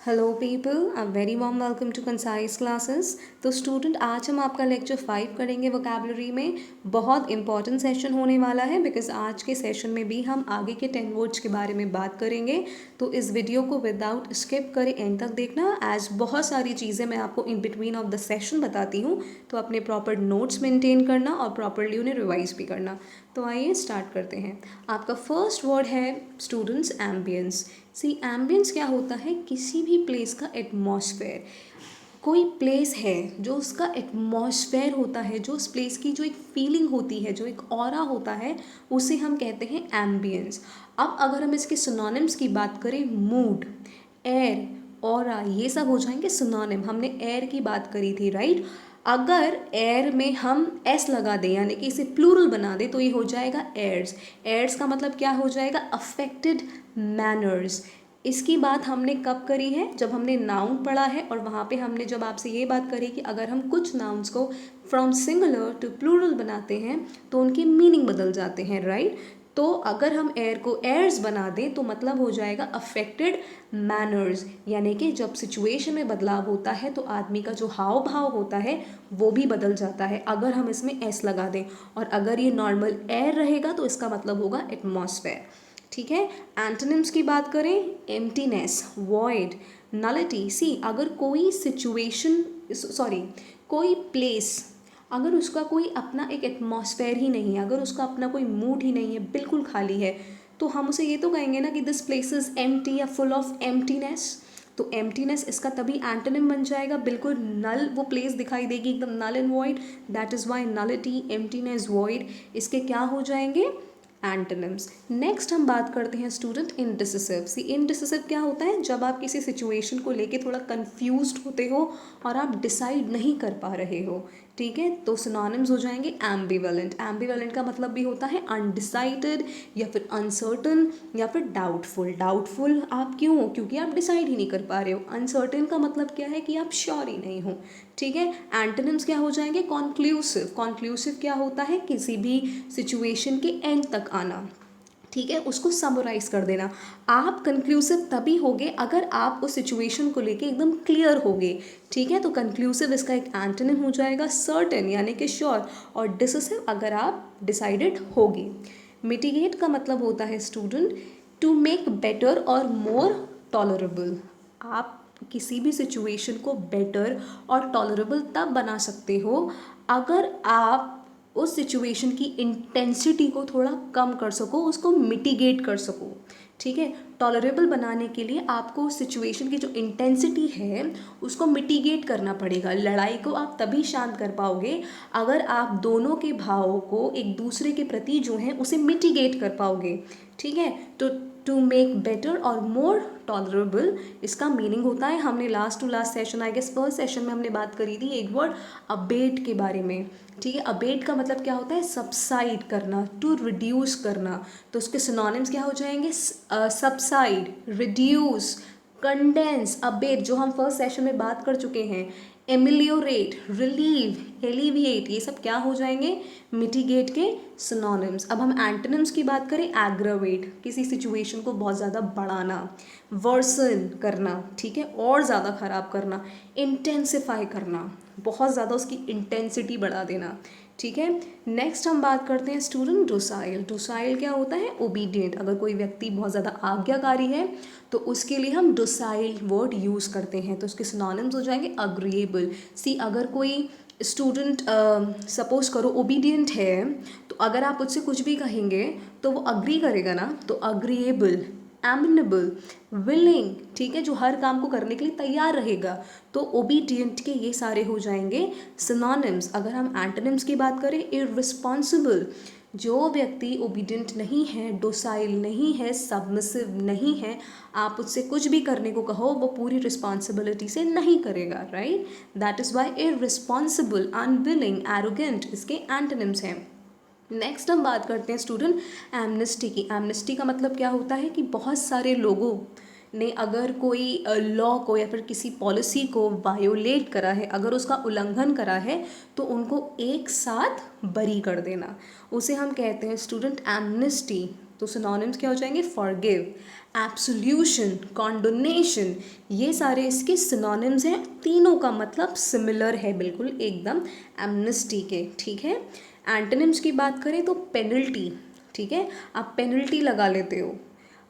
Hello people, a very warm welcome to concise classes. तो student, आज हम आपका लेक्चर 5 करेंगे वोकैबुलरी में। बहुत इंपॉर्टेंट सेशन होने वाला है बिकॉज आज के सेशन में भी हम आगे के 10 वर्ड्स के बारे में बात करेंगे। तो इस वीडियो को विदाउट स्किप करें, एंड तक देखना। एज बहुत सारी चीज़ें मैं आपको in between of the session बताती हूँ, तो अपने प्रॉपर नोट्स मेंटेन करना और प्रॉपरली उन्हें रिवाइज भी करना। तो आइए स्टार्ट करते हैं। आपका फर्स्ट वर्ड है स्टूडेंट्स एम्बियंस। सी एम्बियंस क्या होता है? किसी भी प्लेस का एटमॉस्फेयर। कोई प्लेस है जो उसका एटमॉस्फेयर होता है, जो उस प्लेस की जो एक फीलिंग होती है, जो एक ऑरा होता है, उसे हम कहते हैं एम्बियंस। अब अगर हम इसके सिनोनिम्स की बात करें, मूड, एयर, ऑरा, ये सब हो जाएंगे सिनोनिम। हमने एयर की बात करी थी, राइट। अगर एयर में हम एस लगा दें यानी कि इसे प्लूरल बना दें तो ये हो जाएगा एयर्स। एयर्स का मतलब क्या हो जाएगा? Affected manners. इसकी बात हमने कब करी है? जब हमने नाउन पढ़ा है, और वहाँ पे हमने जब आपसे ये बात करी कि अगर हम कुछ नाउन्स को फ्रॉम सिंगुलर टू प्लूरल बनाते हैं तो उनके मीनिंग बदल जाते हैं, राइट। तो अगर हम एयर को एयर्स बना दें तो मतलब हो जाएगा अफेक्टेड मैनर्स, यानी कि जब सिचुएशन में बदलाव होता है तो आदमी का जो हाव भाव होता है वो भी बदल जाता है अगर हम इसमें एस लगा दें। और अगर ये नॉर्मल एयर रहेगा तो इसका मतलब होगा एटमॉस्फेयर, ठीक है। एंटोनिम्स की बात करें, एम्प्टीनेस, वॉइड, नलिटी। सी अगर कोई सिचुएशन, कोई प्लेस, अगर उसका कोई अपना एक एटमॉस्फेयर ही नहीं है, अगर उसका अपना कोई मूड ही नहीं है, बिल्कुल खाली है, तो हम उसे ये तो कहेंगे ना कि दिस प्लेस इज एम्प्टी या फुल ऑफ एम्प्टीनेस। तो एम्प्टीनेस इसका तभी एंटोनिम बन जाएगा, बिल्कुल नल वो प्लेस दिखाई देगी, एकदम null and void. That is why nullity, emptiness, void इसके क्या हो जाएंगे? एंटोनिम्स। नेक्स्ट हम बात करते हैं स्टूडेंट इंडिसिसिव। सी इंडिसिसिव क्या होता है? जब आप किसी सिचुएशन को लेके थोड़ा कंफ्यूज्ड होते हो और आप डिसाइड नहीं कर पा रहे हो, ठीक है, तो सिनोनिम्स हो जाएंगे एम्बिवेलेंट। एम्बिवेलेंट का मतलब भी होता है अनडिसाइडेड या फिर अनसर्टन या फिर डाउटफुल। डाउटफुल आप क्यों? क्योंकि आप डिसाइड ही नहीं कर पा रहे हो। अनसर्टन का मतलब क्या है? कि आप श्योर ही नहीं हो, ठीक है। एंटोनिम्स क्या हो जाएंगे? कॉन्क्लूसिव। कॉन्क्लूसिव क्या होता है? किसी भी सिचुएशन के एंड तक आना, ठीक है, उसको समराइज कर देना। आप कंक्लूसिव तभी होगे अगर आप उस सिचुएशन को लेके एकदम क्लियर होगे, ठीक है। तो कंक्लूसिव इसका एक एंटोनिम हो जाएगा सर्टेन यानी कि श्योर, और डिसिसिव अगर आप डिसाइडेड होगे। मिटिगेट का मतलब होता है स्टूडेंट टू मेक बेटर और मोर टॉलरेबल। आप किसी भी सिचुएशन को बेटर और टॉलरेबल तब बना सकते हो अगर आप उस सिचुएशन की इंटेंसिटी को थोड़ा कम कर सको, उसको मिटिगेट कर सको, ठीक है। टॉलरेबल बनाने के लिए आपको उस सिचुएशन की जो इंटेंसिटी है उसको मिटिगेट करना पड़ेगा। लड़ाई को आप तभी शांत कर पाओगे अगर आप दोनों के भावों को एक दूसरे के प्रति जो है उसे मिटिगेट कर पाओगे, ठीक है। तो टू मेक बेटर और मोर टॉलरेबल इसका मीनिंग होता है, हमने last to last session, I guess first session में हमने बात करी थी एक वर्ड अबेट के बारे में, ठीक है। अबेट का मतलब क्या होता है? सबसाइड करना, टू रिड्यूस करना। तो उसके सिनोनिम्स क्या हो जाएंगे? सबसाइड, रिड्यूस, कंडेंस, अबेट जो हम फर्स्ट सेशन में बात कर चुके हैं। एमिलियोरेट, रिलीव, एलिविएट, ये सब क्या हो जाएंगे? मिटिगेट के सिनोनिम्स। अब हम एंटोनिम्स की बात करें, एग्रावेट, किसी सिचुएशन को बहुत ज़्यादा बढ़ाना, वर्सन करना, ठीक है, और ज़्यादा ख़राब करना, इंटेंसिफाई करना, बहुत ज़्यादा उसकी इंटेंसिटी बढ़ा देना, ठीक है। नेक्स्ट हम बात करते हैं स्टूडेंट डोसाइल। डोसाइल क्या होता है? ओबीडियंट। अगर कोई व्यक्ति बहुत ज़्यादा आज्ञाकारी है तो उसके लिए हम डोसाइल वर्ड यूज़ करते हैं, तो उसके सिनोनिम्स हो जाएंगे अग्रीएबल। सी अगर कोई स्टूडेंट सपोज करो ओबीडियंट है, तो अगर आप उससे कुछ भी कहेंगे तो वो अग्री करेगा ना, तो अग्रीएबल, एमिनेबल, विलिंग, ठीक है, जो हर काम को करने के लिए तैयार रहेगा। तो ओबीडियंट के ये सारे हो जाएंगे सिनोनिम्स। अगर हम एंटोनिम्स की बात करें, इररिस्पॉन्सिबल, जो व्यक्ति ओबीडियंट नहीं है, डोसाइल नहीं है, सबमिसिव नहीं है, आप उससे कुछ भी करने को कहो वो पूरी रिस्पॉन्सिबिलिटी से नहीं करेगा, right. That is Y irresponsible, unwilling, arrogant इसके एंटोनिम्स हैं। नेक्स्ट हम बात करते हैं स्टूडेंट एमनेस्टी की। एमनेस्टी का मतलब क्या होता है? कि बहुत सारे लोगों ने अगर कोई लॉ को या फिर किसी पॉलिसी को वायोलेट करा है, अगर उसका उल्लंघन करा है, तो उनको एक साथ बरी कर देना, उसे हम कहते हैं स्टूडेंट एमनेस्टी। तो सिनोनिम्स क्या हो जाएंगे? फॉरगिव, एब्सोल्यूशन, कॉन्डोनेशन, ये सारे इसके सिनोनिम्स हैं। तीनों का मतलब सिमिलर है, बिल्कुल एकदम एमनेस्टी के, ठीक है। एंटोनिम्स की बात करें तो पेनल्टी, ठीक है, आप पेनल्टी लगा लेते हो,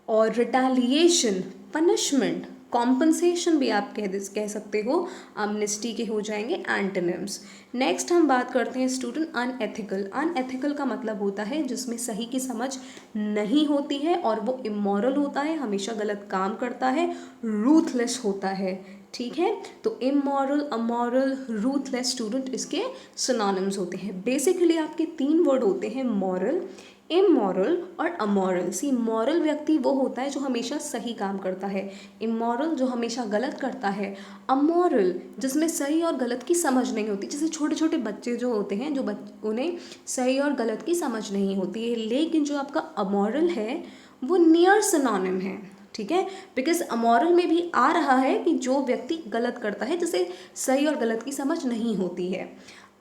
और रिटेलिएशन, पनिशमेंट, कॉम्पनसेशन भी आप कह सकते हो, अमनिस्टी के हो जाएंगे एंटोनिम्स। नेक्स्ट हम बात करते हैं स्टूडेंट अनएथिकल। अनएथिकल का मतलब होता है जिसमें सही की समझ नहीं होती है और वो इमोरल होता है, हमेशा गलत काम करता है, रूथलेस होता है, ठीक है। तो इमोरल, अमोरल, रूथलेस स्टूडेंट इसके सिनोनिम्स होते हैं। बेसिकली आपके तीन वर्ड होते हैं, मॉरल, इमोरल और अमोरल। सी, मॉरल व्यक्ति वो होता है जो हमेशा सही काम करता है, इमोरल जो हमेशा गलत करता है, अमोरल जिसमें सही और गलत की समझ नहीं होती। जैसे छोटे छोटे बच्चे जो होते हैं, जो उन्हें सही और गलत की समझ नहीं होती है। लेकिन जो आपका अमोरल है वो नियर सिनोनिम है, ठीक है, बिकॉज अमोरल में भी आ रहा है कि जो व्यक्ति गलत करता है, जिसे सही और गलत की समझ नहीं होती है।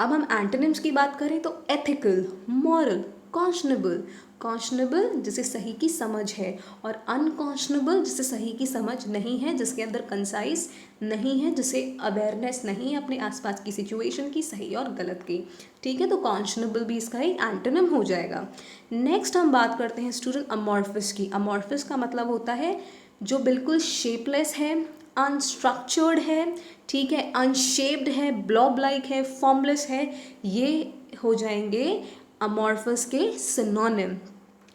अब हम एंटोनिम्स की बात करें तो एथिकल, मॉरल, कॉन्शनेबल, कॉन्शनेबल जिसे सही की समझ है, और अनकॉन्शनेबल जिसे सही की समझ नहीं है, जिसके अंदर कंसाइज नहीं है, जिसे अवेयरनेस नहीं है अपने आसपास की सिचुएशन की, सही और गलत की, ठीक है। तो कॉन्शनेबल भी इसका एक एंटोनिम हो जाएगा। नेक्स्ट हम बात करते हैं स्टूडेंट अमॉर्फस की। अमॉर्फस का मतलब होता है जो बिल्कुल शेपलेस है, अनस्ट्रक्चर्ड है, ठीक है, अनशेप्ड है, ब्लॉब लाइक है, फॉर्मलेस है, ये हो जाएंगे अमॉर्फस के सिनोनिम।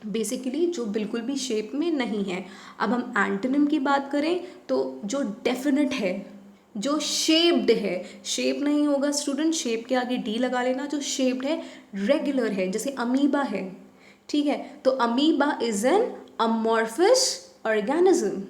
बेसिकली जो बिल्कुल भी शेप में नहीं है। अब हम एंटोनिम की बात करें तो जो डेफिनेट है, जो शेप्ड है, शेप नहीं होगा स्टूडेंट, शेप के आगे डी लगा लेना, जो शेप्ड है, रेगुलर है, जैसे अमीबा है, ठीक है। तो amoeba is an amorphous organism,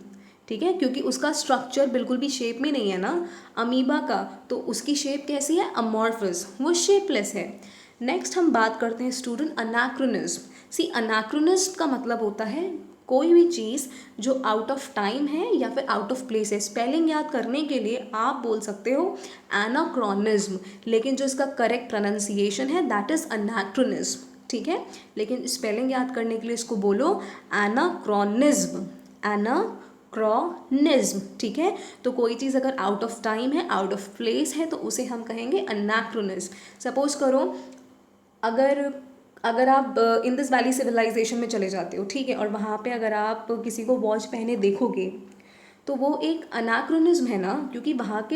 ठीक है, क्योंकि उसका स्ट्रक्चर बिल्कुल भी शेप में नहीं है ना अमीबा का, तो उसकी शेप कैसी है? अमॉर्फस, वो शेपलेस है। नेक्स्ट हम बात करते हैं स्टूडेंट अनाक्रोनिज्म। सी, अनाक्रोनिज्म का मतलब होता है कोई भी चीज़ जो आउट ऑफ टाइम है या फिर आउट ऑफ प्लेस है। स्पेलिंग याद करने के लिए आप बोल सकते हो एनाक्रोनिज्म, लेकिन जो इसका करेक्ट प्रोनाउंसिएशन है दैट इज़ अनाक्रोनिज्म, ठीक है। लेकिन स्पेलिंग याद करने के लिए इसको बोलो एनाक्रोनिज्म, एनाक्रोनिज्म, ठीक है। तो कोई चीज़ अगर आउट ऑफ टाइम है, आउट ऑफ प्लेस है, तो उसे हम कहेंगे अनाक्रोनिज्म। सपोज करो अगर आप इंडस वैली सिविलाइजेशन में चले जाते हो, ठीक है, और वहाँ पे अगर आप किसी को वॉच पहने देखोगे तो वो एक अनाक्रोनिज्म है ना, क्योंकि वहाँ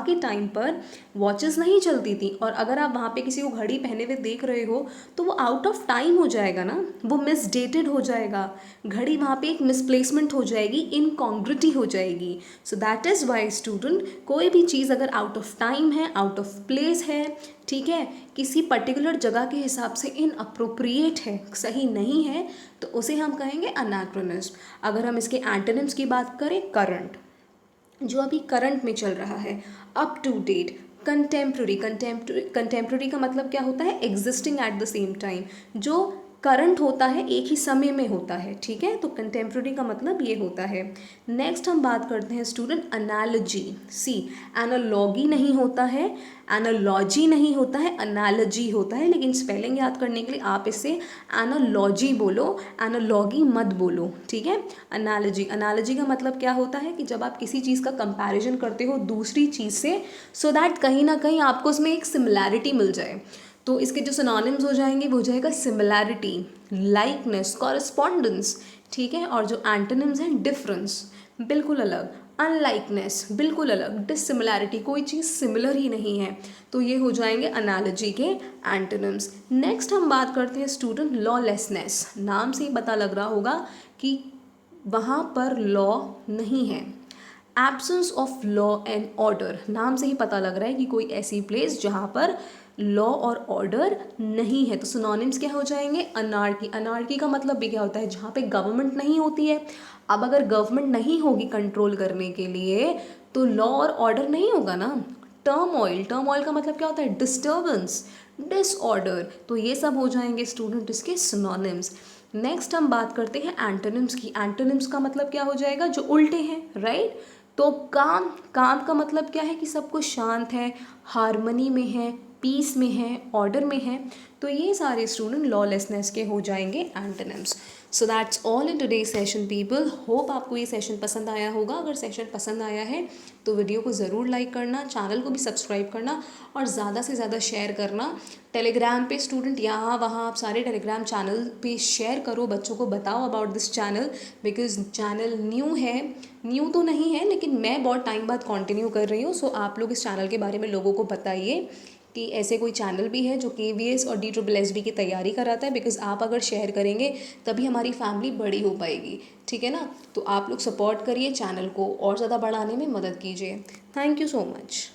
के टाइम पर वॉचेस नहीं चलती थी, और अगर आप वहाँ पे किसी को घड़ी पहने हुए देख रहे हो तो वो आउट ऑफ टाइम हो जाएगा ना, वो मिसडेटेड हो जाएगा, घड़ी वहाँ पे एक मिसप्लेसमेंट हो जाएगी, इनकॉन्ग्रुइटी हो जाएगी। So that is Y student, कोई भी चीज़ अगर आउट ऑफ टाइम है, आउट ऑफ प्लेस है, ठीक है, किसी पर्टिकुलर जगह के हिसाब से इनअप्रोप्रिएट है, सही नहीं है, तो उसे हम कहेंगे अनाक्रोनिज्म। अगर हम इसके एंटोनिम्स की बात करें, करंट, जो अभी करंट में चल रहा है, up to date, contemporary, contemporary का मतलब क्या होता है? Existing at the same time, जो करंट होता है एक ही समय में होता है, ठीक है, तो कंटेम्प्रेरी का मतलब ये होता है। नेक्स्ट हम बात करते हैं स्टूडेंट एनालॉजी। सी, एनालॉगी नहीं होता है, एनालॉजी नहीं होता है, एनालॉजी होता है, लेकिन स्पेलिंग याद करने के लिए आप इससे एनालॉजी बोलो, एनालॉगी मत बोलो, ठीक है। एनालॉजी, एनालॉजी का मतलब क्या होता है कि जब आप किसी चीज़ का कंपैरिजन करते हो दूसरी चीज़ से, सो दैट कहीं ना कहीं आपको उसमें एक सिमिलैरिटी मिल जाए, तो इसके जो सिनोनिम्स हो जाएंगे वो हो जाएगा सिमिलैरिटी, लाइकनेस, कॉरस्पॉन्डेंस, ठीक है। और जो एंटोनिम्स हैं, डिफरेंस, बिल्कुल अलग, अनलाइकनेस, बिल्कुल अलग, डिसिमिलैरिटी, कोई चीज़ सिमिलर ही नहीं है, तो ये हो जाएंगे एनालॉजी के एंटोनिम्स। नेक्स्ट हम बात करते हैं स्टूडेंट लॉलेसनेस। नाम से ही पता लग रहा होगा कि वहाँ पर लॉ नहीं है, absence of law and order, नाम से ही पता लग रहा है कि कोई ऐसी प्लेस जहाँ पर लॉ और ऑर्डर नहीं है। तो सिनोनिम्स क्या हो जाएंगे? अनार्की, अनार्की का मतलब भी क्या होता है? जहाँ पे गवर्नमेंट नहीं होती है। अब अगर गवर्नमेंट नहीं होगी कंट्रोल करने के लिए तो लॉ और ऑर्डर नहीं होगा ना। टर्मोइल, टर्मोइल का मतलब क्या होता है? डिस्टर्बेंस, डिसऑर्डर, तो ये सब हो जाएंगे स्टूडेंट इसके सिनोनिम्स। नेक्स्ट हम बात करते हैं एंटोनिम्स की। एंटोनिम्स का मतलब क्या हो जाएगा? जो उल्टे हैं, राइट। तो काम, काम का मतलब क्या है? कि सब कुछ शांत है, हारमनी में है, पीस में है, ऑर्डर में है, तो ये सारे स्टूडेंट लॉलेसनेस के हो जाएंगे antonyms. So that's all in today session people. Hope आपको ये सेशन पसंद आया होगा। अगर सेशन पसंद आया है तो वीडियो को ज़रूर लाइक करना, चैनल को भी सब्सक्राइब करना और ज़्यादा से ज़्यादा शेयर करना। टेलीग्राम पे स्टूडेंट यहाँ वहाँ आप सारे टेलीग्राम चैनल पे शेयर करो, बच्चों को बताओ about this channel, because channel new है, न्यू तो नहीं है लेकिन मैं बहुत टाइम बाद कंटिन्यू कर रही हूँ। सो आप लोग इस चैनल के बारे में लोगों को बताइए कि ऐसे कोई चैनल भी है जो KVS और DSSB की तैयारी कराता है, बिकॉज आप अगर शेयर करेंगे तभी हमारी फैमिली बड़ी हो पाएगी, ठीक है ना। तो आप लोग सपोर्ट करिए, चैनल को और ज़्यादा बढ़ाने में मदद कीजिए। Thank you so much.